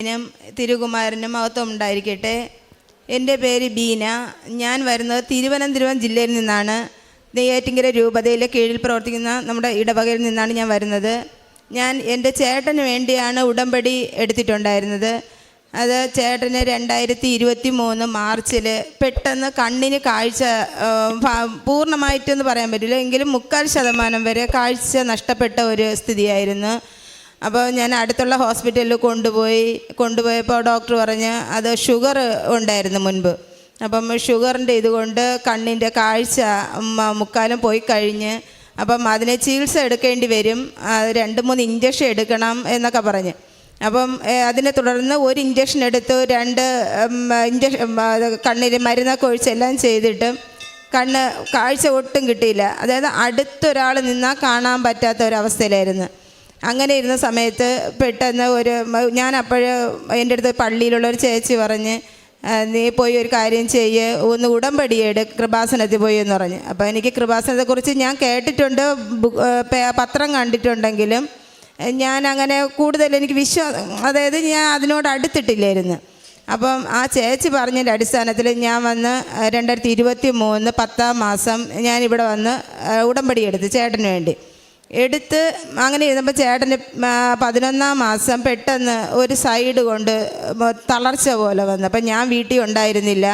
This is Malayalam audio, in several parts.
നും തിരുകുമാരനും മഹത്വം ഉണ്ടായിരിക്കട്ടെ. എൻ്റെ പേര് ബീന. ഞാൻ വരുന്നത് തിരുവനന്തപുരം ജില്ലയിൽ നിന്നാണ്. നെയ്യാറ്റിൻകര രൂപതയിലെ കീഴിൽ പ്രവർത്തിക്കുന്ന നമ്മുടെ ഇടവകയിൽ നിന്നാണ് ഞാൻ വരുന്നത്. ഞാൻ എൻ്റെ ചേട്ടന് വേണ്ടിയാണ് ഉടമ്പടി എടുത്തിട്ടുണ്ടായിരുന്നത്. അത് ചേട്ടന് 2023 മാർച്ചിൽ പെട്ടെന്ന് കണ്ണിന് കാഴ്ച പൂർണ്ണമായിട്ടൊന്നും പറയാൻ പറ്റില്ല, എങ്കിലും 3/4% വരെ കാഴ്ച നഷ്ടപ്പെട്ട ഒരു സ്ഥിതിയായിരുന്നു. അപ്പോൾ ഞാൻ അടുത്തുള്ള ഹോസ്പിറ്റലിൽ കൊണ്ടുപോയപ്പോൾ ഡോക്ടർ പറഞ്ഞ് അത് ഷുഗർ ഉണ്ടായിരുന്നു മുൻപ്. അപ്പം ഷുഗറിൻ്റെ ഇതുകൊണ്ട് കണ്ണിൻ്റെ കാഴ്ച 3/4 പോയി കഴിഞ്ഞ്, അപ്പം അതിനെ ചികിത്സ എടുക്കേണ്ടി വരും, 2-3 ഇഞ്ചക്ഷൻ എടുക്കണം എന്നൊക്കെ പറഞ്ഞ്. അപ്പം അതിനെ തുടർന്ന് 1 ഇഞ്ചക്ഷൻ എടുത്തു, 2 ഇഞ്ചക്ഷൻ കണ്ണിന് മരുന്നൊക്കെ ഒഴിച്ചെല്ലാം ചെയ്തിട്ട് കാഴ്ച ഒട്ടും കിട്ടിയില്ല. അതായത് അടുത്തൊരാൾ നിന്നാൽ കാണാൻ പറ്റാത്ത ഒരവസ്ഥയിലായിരുന്നു. അങ്ങനെ ഇരുന്ന സമയത്ത് പെട്ടെന്ന് ഞാൻ എൻ്റെ അടുത്ത് പള്ളിയിലുള്ളൊരു ചേച്ചി പറഞ്ഞ്, നീ പോയി ഒരു കാര്യം ചെയ്യ്, ഒന്ന് ഉടമ്പടിയെട്, കൃപാസനത്തിൽ പോയി എന്ന് പറഞ്ഞ്. അപ്പോൾ എനിക്ക് കൃപാസനത്തെക്കുറിച്ച് ഞാൻ കേട്ടിട്ടുണ്ട്, പത്രം കണ്ടിട്ടുണ്ടെങ്കിലും ഞാൻ അങ്ങനെ കൂടുതൽ എനിക്ക് അതായത് ഞാൻ അതിനോട് അടുത്തിട്ടില്ലായിരുന്നു. അപ്പം ആ ചേച്ചി പറഞ്ഞതിൻ്റെ അടിസ്ഥാനത്തിൽ ഞാൻ വന്ന് 2023 10-ാം മാസം ഞാനിവിടെ വന്ന് ഉടമ്പടി എടുത്ത് ചേട്ടന് വേണ്ടി എടുത്ത്. അങ്ങനെ ഇരുന്നപ്പോൾ ചേട്ടന് 11-ാം മാസം പെട്ടെന്ന് ഒരു സൈഡ് കൊണ്ട് തളർച്ച പോലെ വന്നു. അപ്പം ഞാൻ വീട്ടിൽ ഉണ്ടായിരുന്നില്ല.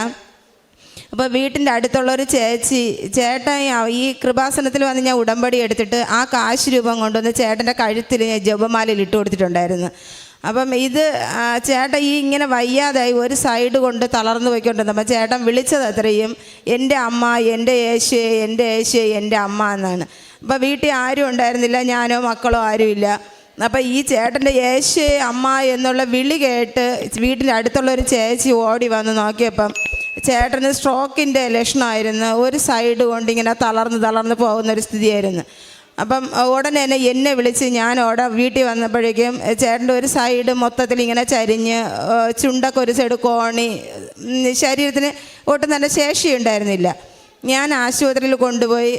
അപ്പോൾ വീട്ടിൻ്റെ അടുത്തുള്ളൊരു ചേട്ടൻ ഈ കൃപാസനത്തിൽ വന്ന് ഞാൻ ഉടമ്പടി എടുത്തിട്ട് ആ കാശ് രൂപം കൊണ്ടുവന്ന് ചേട്ടൻ്റെ കഴുത്തിൽ ഞാൻ ജപമാലയിൽ ഇട്ട് കൊടുത്തിട്ടുണ്ടായിരുന്നു. അപ്പം ചേട്ടൻ ഇങ്ങനെ വയ്യാതായി ഒരു സൈഡ് കൊണ്ട് തളർന്നു പോയിക്കൊണ്ടിരുന്നപ്പോൾ ചേട്ടൻ വിളിച്ചത് അത്രയും എൻ്റെ അമ്മ, എൻ്റെ യേശുവേ, എൻ്റെ യേശുവേ, എൻ്റെ അമ്മ എന്നാണ്. അപ്പോൾ വീട്ടിൽ ആരും ഉണ്ടായിരുന്നില്ല, ഞാനോ മക്കളോ ആരുമില്ല. അപ്പോൾ ഈ ചേട്ടൻ്റെ യേശുവേ അമ്മ എന്നുള്ള വിളി കേട്ട് വീട്ടിൻ്റെ അടുത്തുള്ളൊരു ചേച്ചി ഓടി വന്ന് നോക്കിയപ്പം ചേട്ടന് സ്ട്രോക്കിൻ്റെ ലക്ഷണമായിരുന്നു. ഒരു സൈഡ് കൊണ്ട് ഇങ്ങനെ തളർന്ന് പോകുന്നൊരു സ്ഥിതിയായിരുന്നു. അപ്പം ഉടനെ തന്നെ എന്നെ വിളിച്ച് ഞാൻ വീട്ടിൽ വന്നപ്പോഴേക്കും ചേട്ടൻ്റെ ഒരു സൈഡ് മൊത്തത്തിൽ ഇങ്ങനെ ചരിഞ്ഞ്, ചുണ്ടൊക്കെ ഒരു സൈഡ് കോണി, ശരീരത്തിന് ഒട്ടും തന്നെ ശേഷി ഉണ്ടായിരുന്നില്ല. ഞാൻ ആശുപത്രിയിൽ കൊണ്ടുപോയി